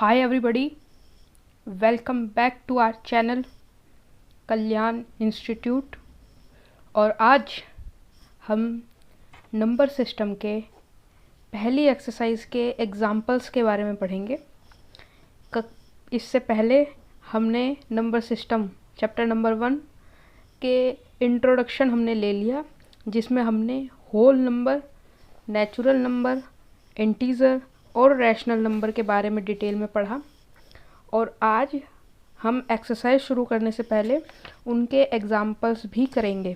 Hi everybody, welcome back to our channel Kalyan institute. और आज हम नंबर सिस्टम के पहली एक्सरसाइज के एग्जाम्पल्स के बारे में पढ़ेंगे। इससे पहले हमने नंबर सिस्टम चैप्टर नंबर 1 के इंट्रोडक्शन हमने ले लिया, जिसमें हमने whole number, natural number, integer और रैशनल नंबर के बारे में डिटेल में पढ़ा। और आज हम एक्सरसाइज शुरू करने से पहले उनके एग्जाम्पल्स भी करेंगे।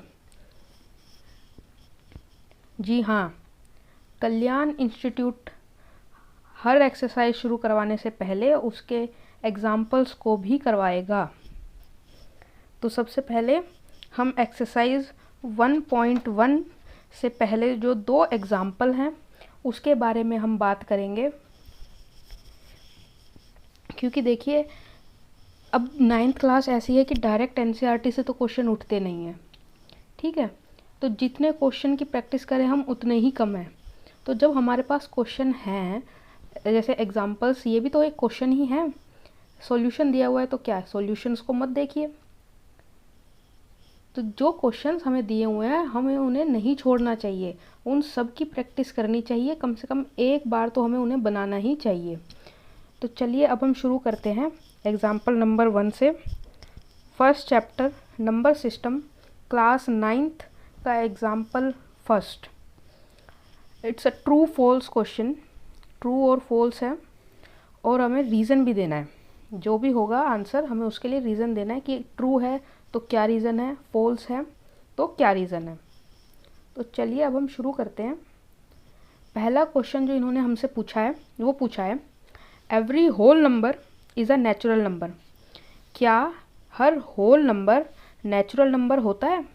जी हाँ, कल्याण इंस्टीट्यूट हर एक्सरसाइज शुरू करवाने से पहले उसके एग्जाम्पल्स को भी करवाएगा। तो सबसे पहले हम एक्सरसाइज 1.1 से पहले जो 2 एग्जाम्पल हैं उसके बारे में हम बात करेंगे, क्योंकि देखिए अब 9th क्लास ऐसी है कि डायरेक्ट एनसीईआरटी से तो क्वेश्चन उठते नहीं हैं, ठीक है। तो जितने क्वेश्चन की प्रैक्टिस करें हम उतने ही कम हैं। तो जब हमारे पास क्वेश्चन हैं, जैसे एग्जाम्पल्स, ये भी तो एक क्वेश्चन ही है। सॉल्यूशन दिया हुआ है तो क्या, सॉल्यूशंस को मत देखिए। तो जो क्वेश्चंस हमें दिए हुए हैं हमें उन्हें नहीं छोड़ना चाहिए, उन सब की प्रैक्टिस करनी चाहिए। कम से कम एक बार तो हमें उन्हें बनाना ही चाहिए। तो चलिए अब हम शुरू करते हैं एग्जाम्पल नंबर 1 से। First chapter number system class 9th का example first. It's a true false question, true और फॉल्स है, और हमें रीज़न भी देना है। जो भी होगा आंसर हमें उसके लिए रीज़न देना है कि ट्रू है तो क्या रीज़न है, फॉल्स है तो क्या रीज़न है। तो चलिए अब हम शुरू करते हैं। पहला क्वेश्चन जो इन्होंने हमसे पूछा है वो पूछा है, every whole number is a natural number. क्या हर होल नंबर नेचुरल नंबर होता है?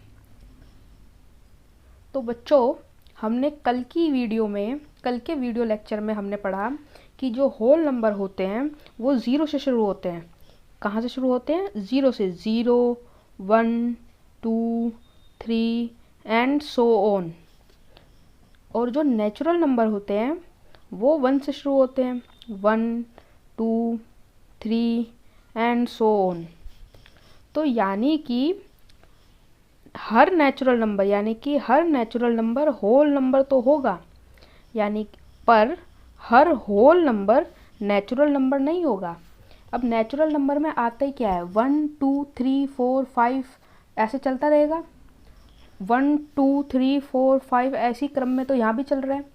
तो बच्चों, हमने कल के वीडियो लेक्चर में हमने पढ़ा कि जो होल नंबर होते हैं वो 0 से शुरू होते हैं। कहाँ से शुरू होते हैं? 0 से। 0, 1, 2, 3 एंड सो ऑन। और जो नेचुरल नंबर होते हैं वो 1 से शुरू होते हैं। 1, 2, 3 एंड सो ऑन। तो यानी कि हर नेचुरल नंबर होल नंबर तो होगा, यानी पर हर होल नंबर नेचुरल नंबर नहीं होगा। अब नेचुरल नंबर में आता ही क्या है? 1, 2, 3, 4, 5 ऐसे चलता रहेगा। 1, 2, 3, 4, 5 ऐसी क्रम में तो यहाँ भी चल रहा है।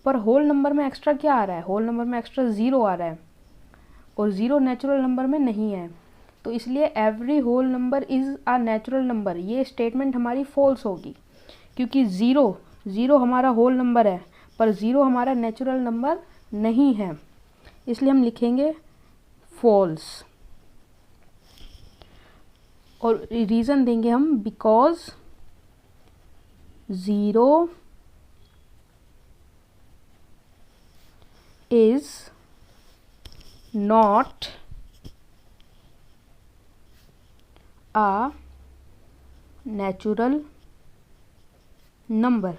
पर होल नंबर में एक्स्ट्रा क्या आ रहा है? होल नंबर में एक्स्ट्रा 0 आ रहा है, और 0 नेचुरल नंबर में नहीं है। तो इसलिए every whole number is a natural number, ये स्टेटमेंट हमारी फॉल्स होगी, क्योंकि 0 हमारा होल नंबर है पर 0 हमारा नेचुरल नंबर नहीं है। इसलिए हम लिखेंगे फॉल्स, और रीज़न देंगे हम because 0 is not a natural number.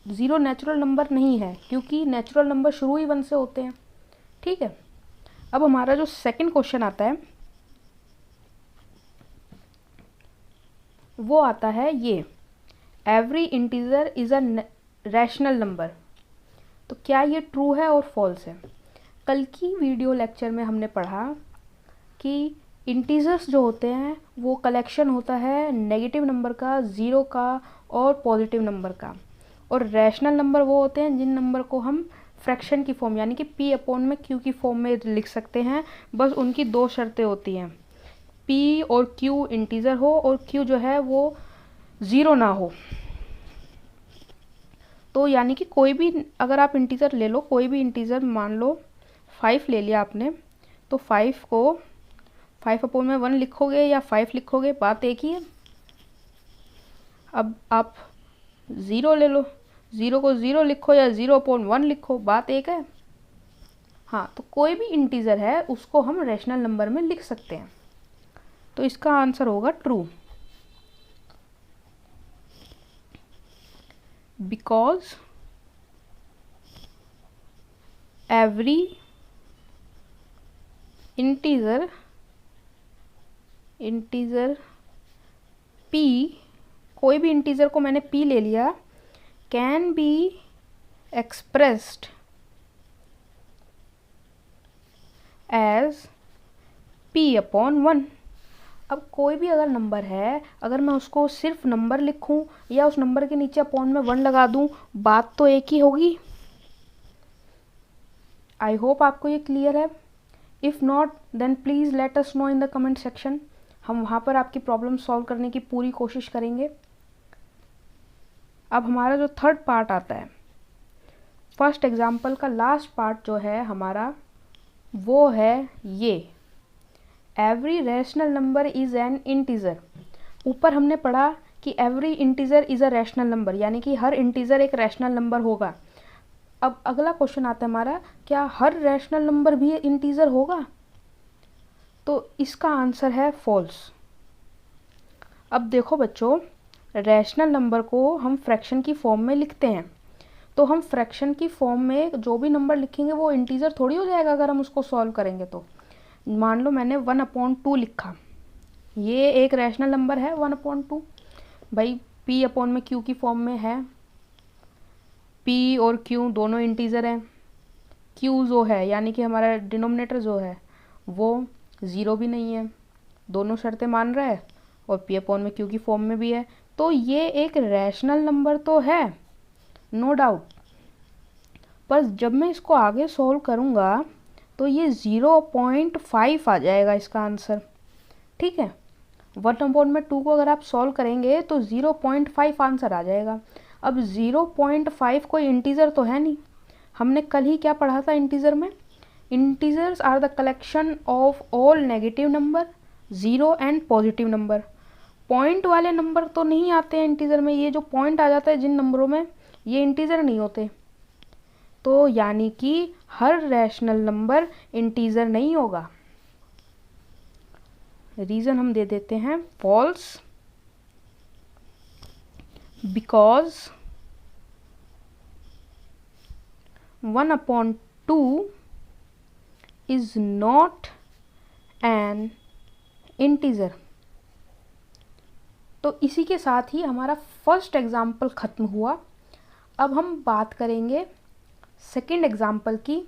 0 natural number नहीं है क्योंकि नेचुरल नंबर शुरू ही 1 से होते हैं, ठीक है। अब हमारा जो सेकंड क्वेश्चन आता है वो आता है ये, every integer is a rational number. तो क्या ये ट्रू है और फॉल्स है? कल की वीडियो लेक्चर में हमने पढ़ा कि इंटीजर्स जो होते हैं वो कलेक्शन होता है नेगेटिव नंबर का, 0 का और पॉजिटिव नंबर का। और रैशनल नंबर वो होते हैं जिन नंबर को हम फ्रैक्शन की फॉर्म यानी कि p/q की फॉर्म में लिख सकते हैं। बस उनकी 2 शर्तें होती हैं, p और q इंटीजर हो और q जो है वो 0 ना हो। तो यानी कि कोई भी, अगर आप इंटीजर ले लो, कोई भी इंटीजर मान लो 5 ले लिया आपने, तो 5 को 5/1 लिखोगे या 5 लिखोगे, बात एक ही है। अब आप 0 ले लो, 0 को 0 लिखो या 0/1 लिखो, बात एक है। हाँ, तो कोई भी इंटीजर है उसको हम रैशनल नंबर में लिख सकते हैं। तो इसका आंसर होगा true, because every integer p, कोई भी इंटीजर को मैंने p ले लिया, can be expressed as p/1। अब कोई भी अगर नंबर है, अगर मैं उसको सिर्फ नंबर लिखूं या उस नंबर के नीचे अपॉन में 1 लगा दूं, बात तो एक ही होगी। आई होप आपको ये क्लियर है। If not then please let us know in the comment section. हम वहाँ पर आपकी प्रॉब्लम सॉल्व करने की पूरी कोशिश करेंगे। अब हमारा जो थर्ड पार्ट आता है, फर्स्ट एग्जाम्पल का लास्ट पार्ट जो है हमारा, वो है ये, every rational number is an integer. ऊपर हमने पढ़ा कि every integer is a rational number, यानी कि हर इंटीजर एक रैशनल नंबर होगा। अब अगला क्वेश्चन आता है हमारा, क्या हर रैशनल नंबर भी इंटीजर होगा? तो इसका आंसर है फॉल्स। अब देखो बच्चों, रैशनल नंबर को हम फ्रैक्शन की फॉर्म में लिखते हैं, तो हम फ्रैक्शन की फॉर्म में जो भी नंबर लिखेंगे वो इंटीजर थोड़ी हो जाएगा अगर हम उसको सॉल्व करेंगे। तो मान लो मैंने 1/2 लिखा, ये एक रैशनल नंबर है 1/2, भाई p/q की फॉर्म में है, p और q दोनों इंटीजर हैं, q जो है यानी कि हमारा डिनोमिनेटर जो है वो 0 भी नहीं है, दोनों शर्तें मान रहा है, और p/q की फॉर्म में भी है, तो ये एक रैशनल नंबर तो है, नो डाउट। पर जब मैं इसको आगे सॉल्व करूँगा तो ये 0.5 आ जाएगा इसका आंसर, ठीक है। 1/2 को अगर आप सॉल्व करेंगे तो 0.5 आंसर आ जाएगा। अब 0.5 कोई इंटीजर तो है नहीं। हमने कल ही क्या पढ़ा था इंटीजर में? Integers are the collection of all negative number, zero and positive number. Point वाले नंबर तो नहीं आते हैं इंटीजर में, ये जो पॉइंट आ जाता है जिन नंबरों में, ये इंटीजर नहीं होते। तो यानी कि हर रैशनल नंबर इंटीजर नहीं होगा। रीज़न हम दे देते हैं false, because 1/2 is not an integer. तो इसी के साथ ही हमारा फर्स्ट एग्जाम्पल ख़त्म हुआ। अब हम बात करेंगे सेकंड एग्जाम्पल की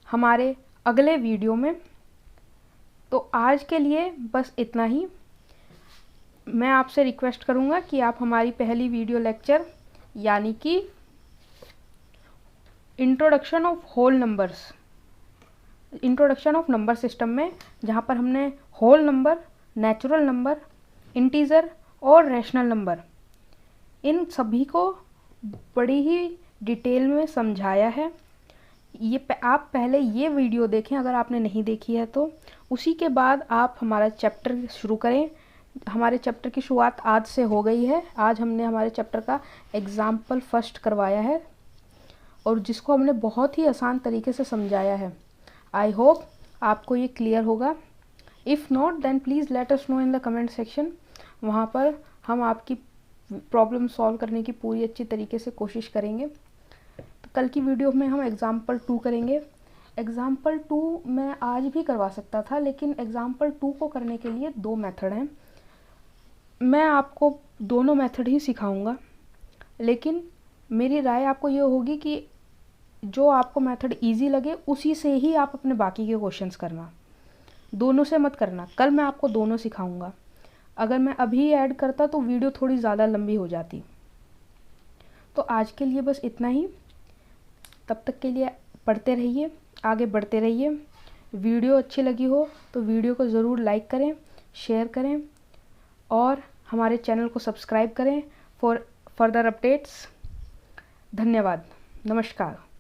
हमारे अगले वीडियो में। तो आज के लिए बस इतना ही। मैं आपसे रिक्वेस्ट करूँगा कि आप हमारी पहली वीडियो लेक्चर यानी कि introduction of whole numbers, introduction of number system में, जहाँ पर हमने whole number, natural number, integer और रैशनल नंबर, इन सभी को बड़ी ही डिटेल में समझाया है। ये आप पहले ये वीडियो देखें अगर आपने नहीं देखी है तो, उसी के बाद आप हमारा चैप्टर शुरू करें। हमारे चैप्टर की शुरुआत आज से हो गई है। आज हमने हमारे चैप्टर का एग्जाम्पल फर्स्ट करवाया है और जिसको हमने बहुत ही आसान तरीके से समझाया है। आई होप आपको ये क्लियर होगा। If not then please let us know in the comment section. वहाँ पर हम आपकी प्रॉब्लम सॉल्व करने की पूरी अच्छी तरीके से कोशिश करेंगे। तो कल की वीडियो में हम एग्ज़ाम्पल 2 करेंगे। एग्ज़ाम्पल 2 मैं आज भी करवा सकता था, लेकिन एग्ज़ाम्पल 2 को करने के लिए 2 मेथड हैं। मैं आपको दोनों मेथड ही सिखाऊंगा, लेकिन मेरी राय आपको ये होगी कि जो आपको मेथड इजी लगे उसी से ही आप अपने बाकी के क्वेश्चंस करना, दोनों से मत करना। कल मैं आपको दोनों सिखाऊंगा। अगर मैं अभी ऐड करता तो वीडियो थोड़ी ज़्यादा लंबी हो जाती। तो आज के लिए बस इतना ही। तब तक के लिए पढ़ते रहिए, आगे बढ़ते रहिए। वीडियो अच्छी लगी हो तो वीडियो को ज़रूर लाइक करें, शेयर करें और हमारे चैनल को सब्सक्राइब करें फॉर फर्दर अपडेट्स। धन्यवाद। नमस्कार।